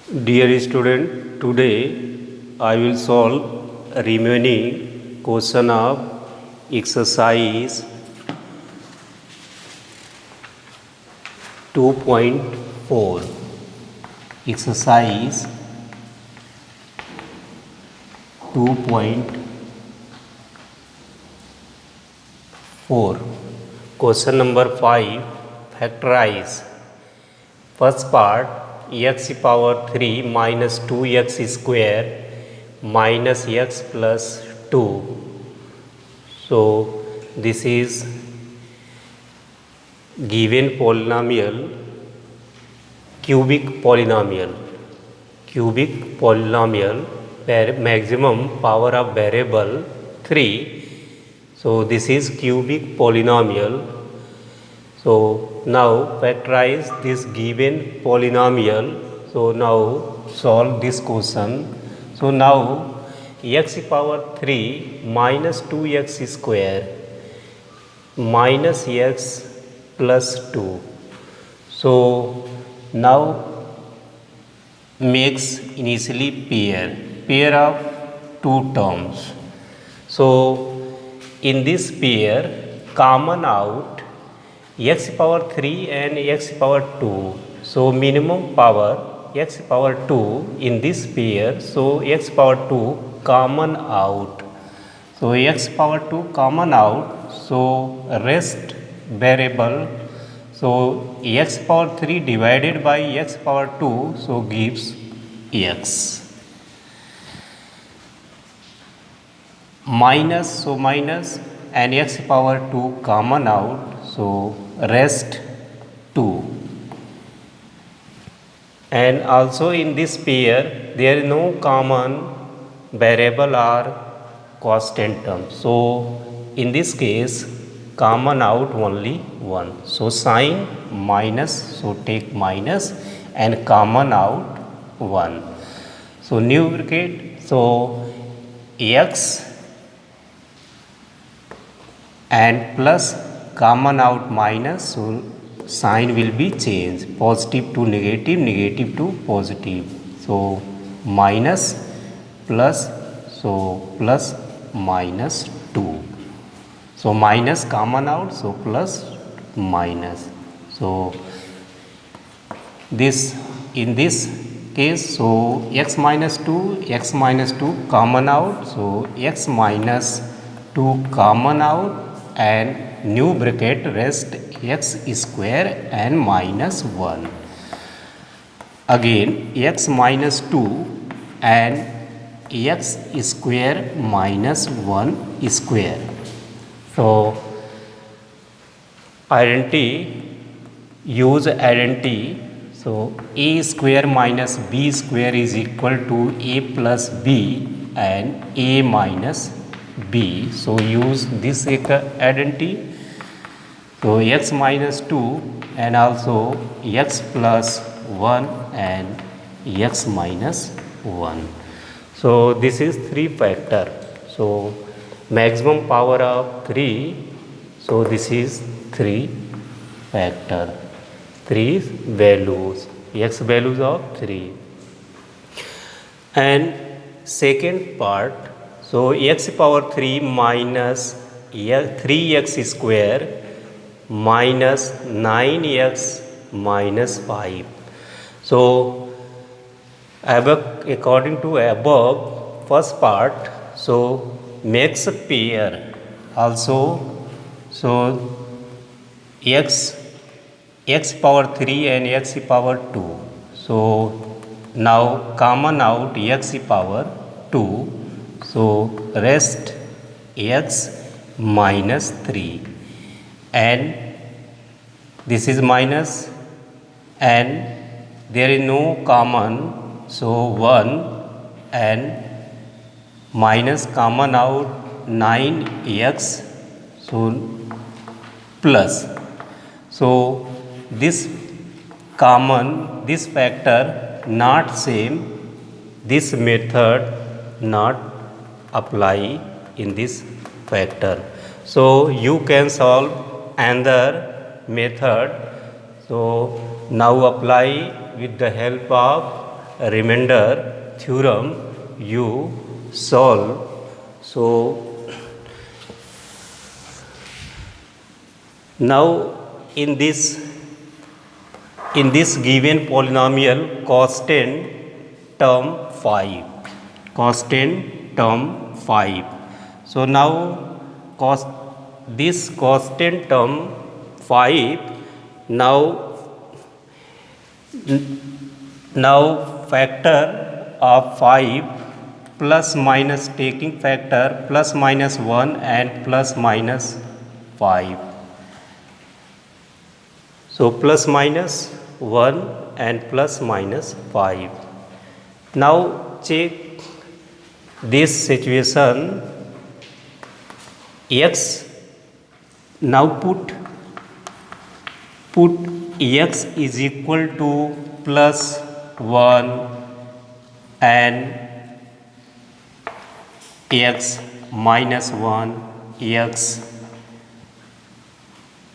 Dear student, today I will solve remaining question of exercise 2.4. Exercise 2.4. Question number 5. Factorize. First part, x power 3 minus 2x square minus x plus 2. So this is given polynomial, cubic polynomial, maximum power of variable 3. So this is cubic polynomial. So now factorize this given polynomial. So now solve this question. So now x power 3 minus 2x square minus x plus 2. So now makes initially pair of two terms. So in this pair, common out x power 3 and x power 2. So minimum power x power 2 in this pair. So x power 2 common out. So x power 2 common out. So rest variable. So x power 3 divided by x power 2. So gives x. Minus, so minus and x power 2 common out. So rest 2. And also in this pair there is no common variable or constant term. So in this case common out only 1. So sign minus, so take minus and common out 1. So new bracket, so x and plus common out minus, so sign will be changed, positive to negative, negative to positive. So minus plus, so plus minus 2. So minus common out, so plus minus. So this in this case, so x minus 2 common out, so x minus 2 common out and new bracket rest x square and minus 1. Again x minus 2 and x square minus 1 square. So use identity. So a square minus b square is equal to a plus b and a minus b. So use this identity. So x minus 2 and also x plus 1 and x minus 1. So this is 3 factor. So maximum power of 3. So this is 3 factor. 3 values. X values of 3. And second part. So x power 3 minus 3x square minus 9x minus 5. So according to above first part, so makes a pair also. So x power 3 and x power 2. So now common out x power 2. So rest x minus 3 and this is minus and there is no common, so 1 and minus common out 9x, so plus. So this common, this factor not same, this method not apply in this factor. So you can solve another method. So now apply with the help of remainder theorem you solve. So now in this given polynomial constant term 5, constant term 5. So now this constant term 5, now factor of 5 plus minus, taking factor plus minus 1 and plus minus 5. So plus minus 1 and plus minus 5. Now check this situation. X, now put x is equal to plus 1 and x minus 1, x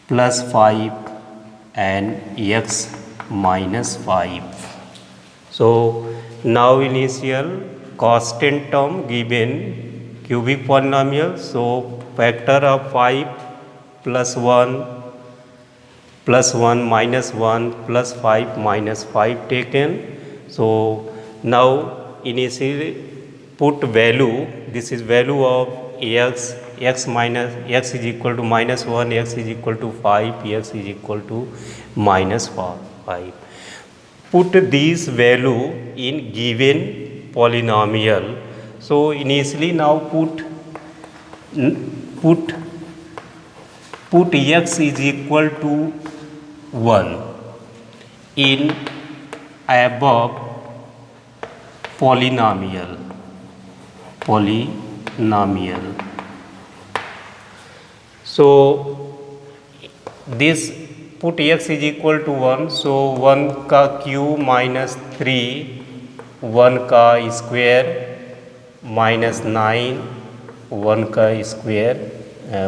plus 5 and x minus 5. So now initial constant term given cubic polynomial. So factor of 5 plus 1 minus 1 plus 5 minus 5 taken. So now initially put value, this is value of x minus x is equal to minus 1, x is equal to 5, x is equal to minus 5. Put this value in given polynomial. So initially now put x is equal to 1 in above polynomial. So this put x is equal to 1. So 1 का cube minus 3, 1 का square minus 9, 1 का square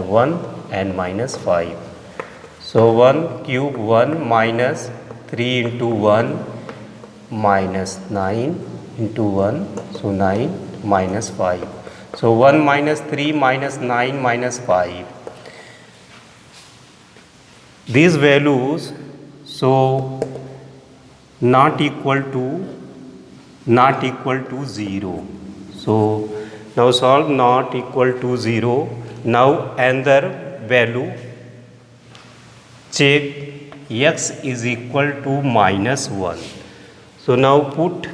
1 and minus 5. So 1 cube 1 minus 3 into 1 minus 9 into 1. So 9 minus 5. So 1 minus 3 minus 9 minus 5. These values so not equal to 0. So now solve not equal to 0. Now another value, check x is equal to minus 1. So now put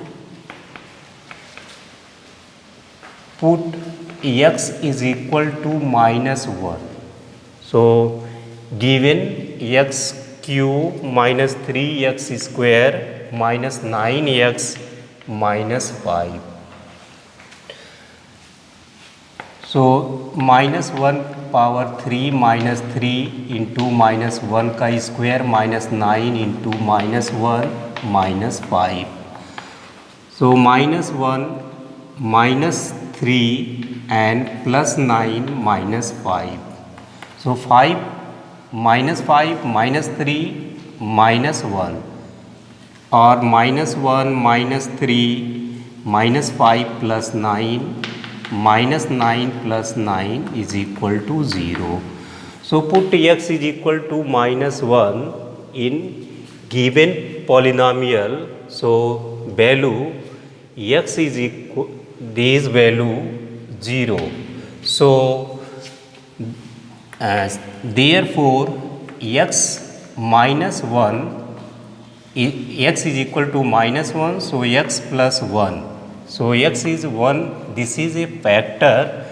x is equal to minus 1. So given x cube minus 3x square minus 9x minus 5. So minus 1 power 3 minus 3 into minus 1 का square minus 9 into minus 1 minus 5. So minus 1 minus 3 and plus 9 minus 5. So 5 minus 5 minus 3 minus 1, or minus 1 minus 3 minus 5 plus 9 minus 9 plus 9 is equal to 0. So put x is equal to minus 1 in given polynomial. So value x is equal, this value 0. So therefore x minus 1, x is equal to minus 1. So x plus 1. So x is 1. This is a factor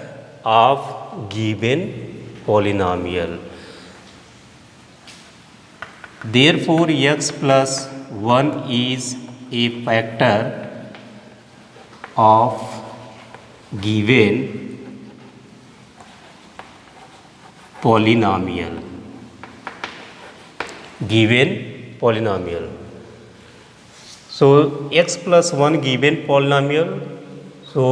of given polynomial. Therefore x plus 1 is a factor of given polynomial. So x plus 1 given polynomial. So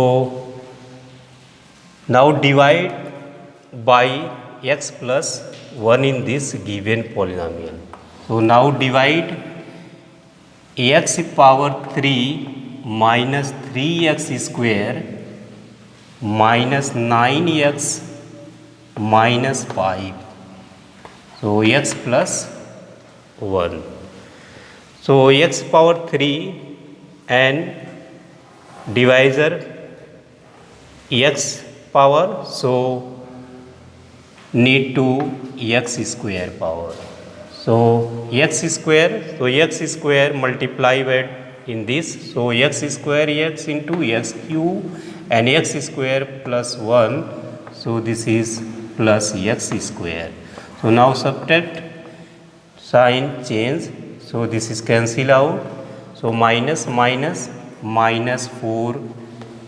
now divide by x plus 1 in this given polynomial. So now divide x power 3 minus 3x square minus 9x minus 5. So x plus 1. So x power 3 and divisor x power, so need to x square power. So x square multiply by in this, so x square x into x cube and x square plus 1, so this is plus x square. So now subtract, sign change, so this is cancel out, so minus 4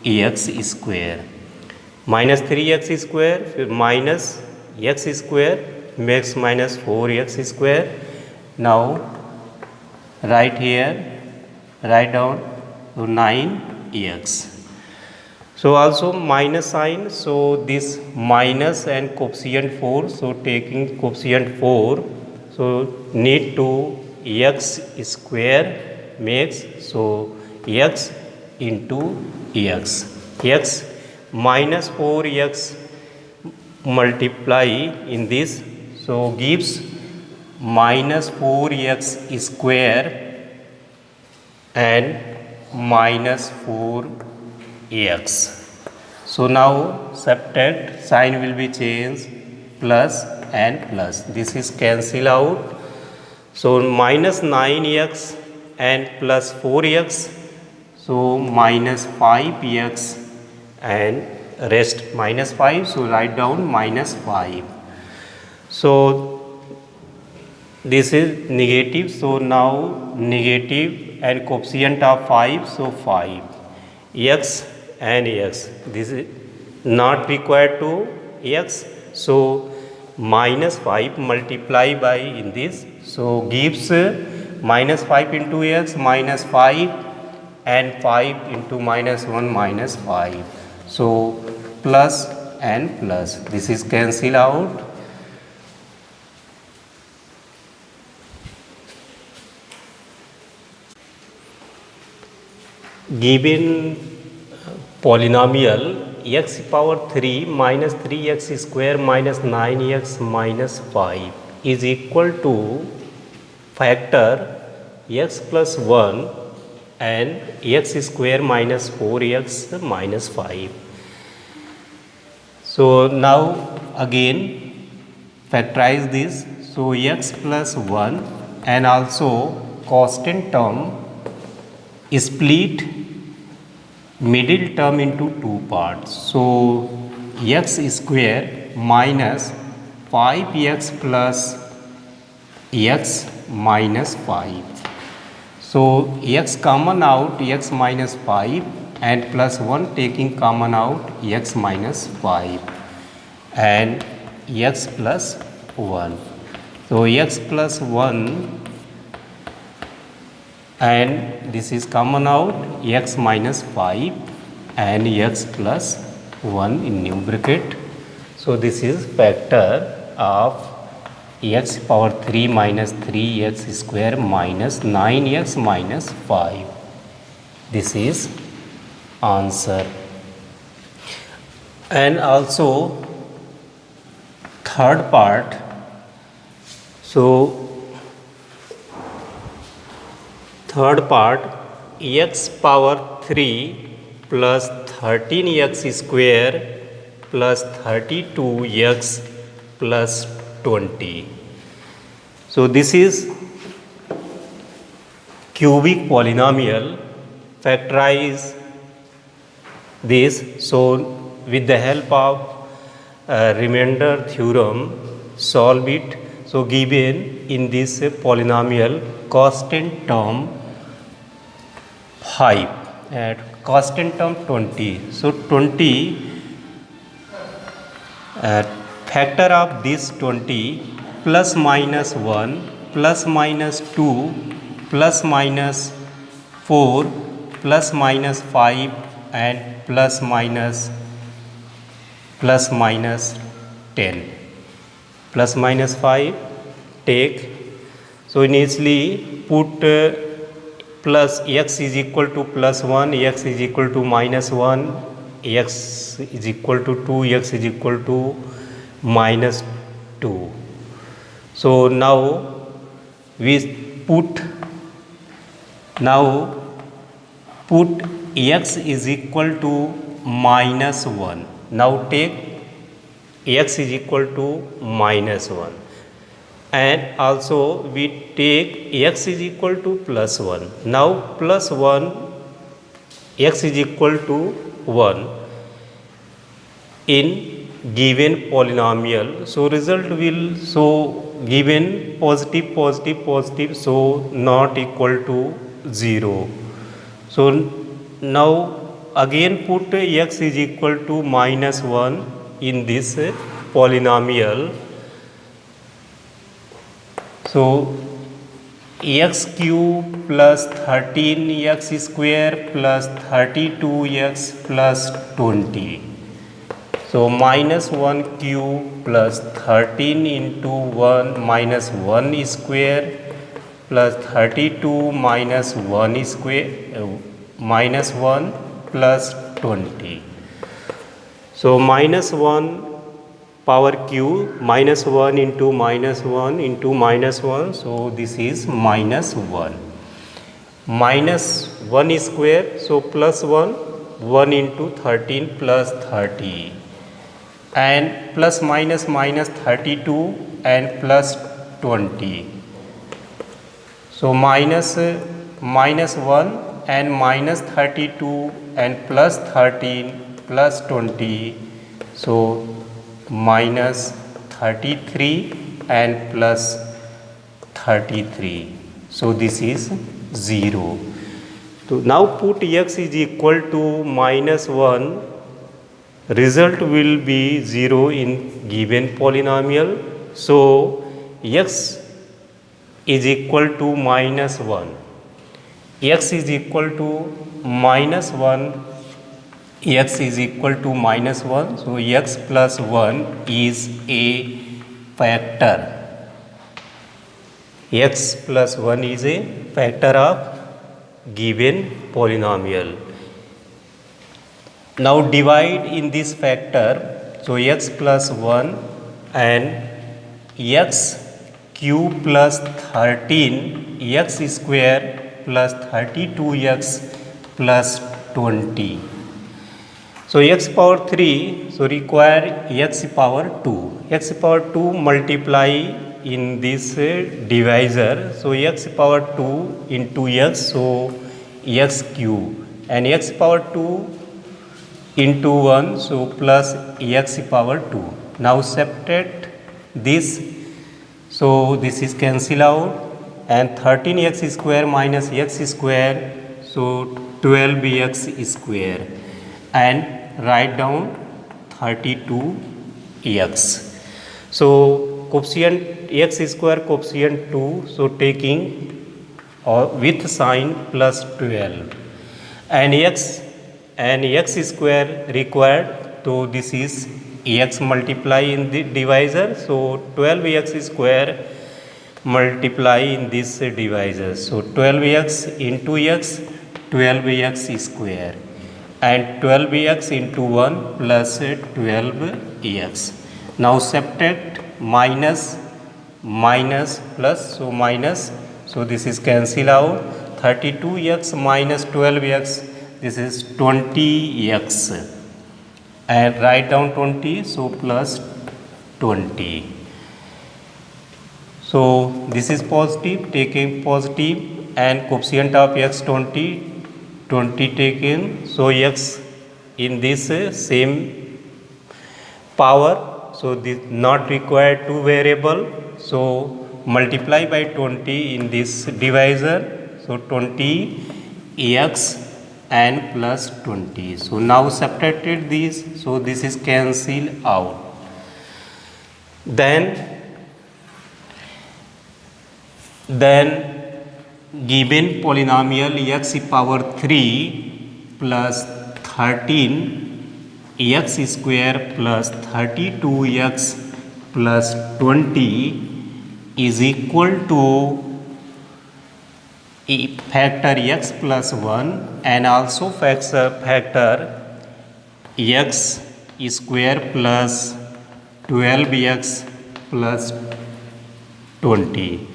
x square minus 3x square minus x square makes minus 4x square. Now write here, write down, so 9x. So also minus sign, so this minus and coefficient 4, so taking coefficient 4, so need to x square makes, so x into x minus 4x multiply in this, so gives minus 4x square and minus 4x. So now subtract, sign will be changed, plus and plus, this is cancel out, so minus 9x and plus 4x, so minus 5x and rest minus 5, so write down minus 5. So this is negative, so now negative and coefficient of 5, so 5 x and x, this is not required to x, so minus 5 multiply by in this, so gives minus 5 into x minus 5 and 5 into minus 1 minus 5, so plus and plus, this is cancel out. Given polynomial x power 3 minus 3x square minus 9x minus 5 is equal to factor x plus 1 and x square minus 4x minus 5. So now again factorize this, so x plus 1 and also constant term split middle term into two parts, so x square minus 5x plus x minus 5, so x common out, x minus 5 and plus 1 taking common out, x minus 5 and x plus 1, so x plus 1 and this is common out, x minus 5 and x plus 1 in new bracket, so this is factor of x power 3 minus 3x square minus 9x minus 5, this is answer. And also third part, so third part x power 3 plus 13x square plus 32x plus 20. So this is cubic polynomial. Factorize this. So with the help of remainder theorem, solve it. So given in this polynomial constant term 5 and constant term 20. So 20 factor of this 20 plus minus 1 plus minus 2 plus minus 4 plus minus 5 and plus minus 10 plus minus 5 take. So initially put plus x is equal to plus 1, x is equal to minus 1, x is equal to 2, x is equal to minus 2. So now we put x is equal to minus 1. Now take x is equal to minus 1, and also we take x is equal to plus 1. Now plus 1, x is equal to 1 in given polynomial. So result will show given positive positive positive, so not equal to 0. So now again put x is equal to minus 1 in this polynomial. So x cube plus 13x square plus 32x plus 20. So minus 1 cube plus 13 into 1 minus 1 square plus 32 minus 1 square minus 1 plus 20. So minus 1 power cube minus 1 into minus 1 into minus 1. So this is minus 1. Minus 1 square, so plus 1, 1 into 13 plus 30. And plus minus minus 32 and plus 20. So minus 1 and minus 32 and plus 13 plus 20. So minus 33 and plus 33. So this is 0. So now put x is equal to minus 1. Result will be 0 in given polynomial. So x is equal to minus 1. X is equal to minus 1. X is equal to minus 1. So x plus 1 is a factor. X plus 1 is a factor of given polynomial. Now divide in this factor. So x plus 1 and x cube plus 13 x square plus 32x plus 20. So x power 3, so require x power 2. X power 2 multiply in this divisor. So x power 2 into x, so x cube, and x power 2 into 1, so plus x power 2. Now subtract this, so this is cancel out, and 13x square minus x square, so 12x square, and write down 32x. So coefficient x square coefficient 2, so taking with sign plus 12, and x square required, so this is x multiply in the divisor. So 12x square multiply in this divisor. So 12x into x, 12x square, and 12x into 1 plus 12x. Now subtract minus minus plus, so minus, so this is cancel out, 32x minus 12x, this is 20x, and write down 20, so plus 20. So this is positive, taking positive, and coefficient of x 20, 20 taken, so x in this same power, so this not required two variable, so multiply by 20 in this divisor, so 20x and plus 20. So now subtracted this, so this is cancel out. Then given polynomial x power 3 plus 13 x square plus 32x plus 20 is equal to factor x plus 1 and also factor x square plus 12x plus 20.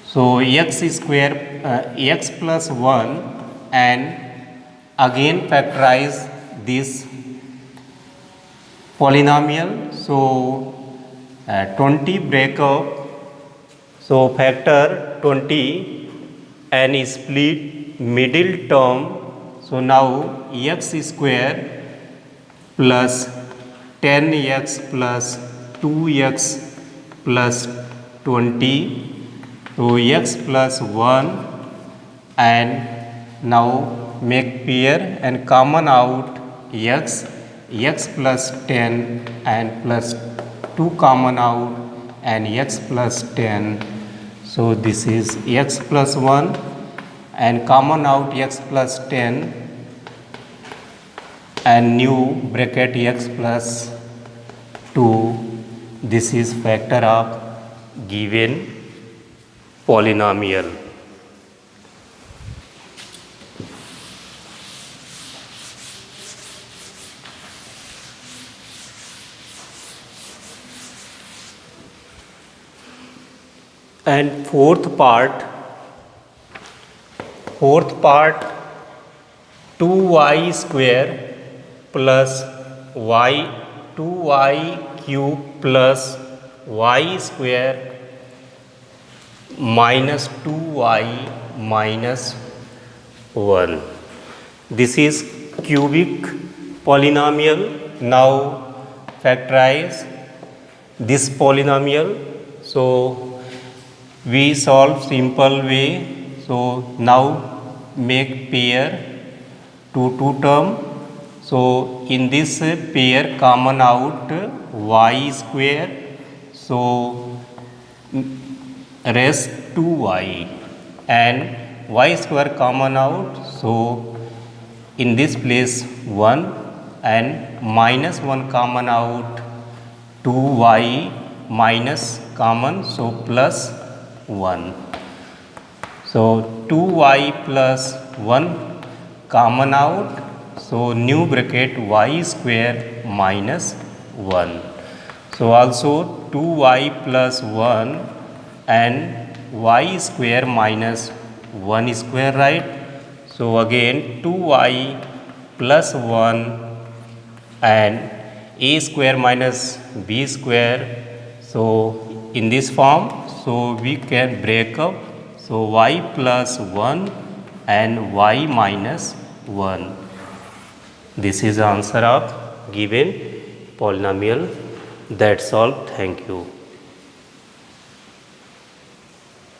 So x square x plus 1 and again factorize this polynomial. So 20 break up, so factor 20 and split middle term. So now x square plus 10x plus 2x plus 20, so x plus 1 and now make pair and common out x plus 10 and plus 2 common out and x plus 10. So this is x plus 1 and common out x plus 10 and new bracket x plus 2. This is factor of given polynomial. And fourth part 2y square plus y 2y cube plus y square minus 2y minus 1. This is cubic polynomial. Now factorize this polynomial. So we solve simple way. So now make pair two term. So in this pair common out y square, so rest 2y and y square common out. So in this place 1 and minus 1 common out, 2y minus common, so plus 1. So 2y plus 1 common out, so new bracket y square minus 1. So also 2y plus 1 and y square minus 1 square, right? So again 2y plus 1 and a square minus b square. So in this form, so we can break up. So y plus 1 and y minus 1. This is the answer of given polynomial. That's all. Thank you.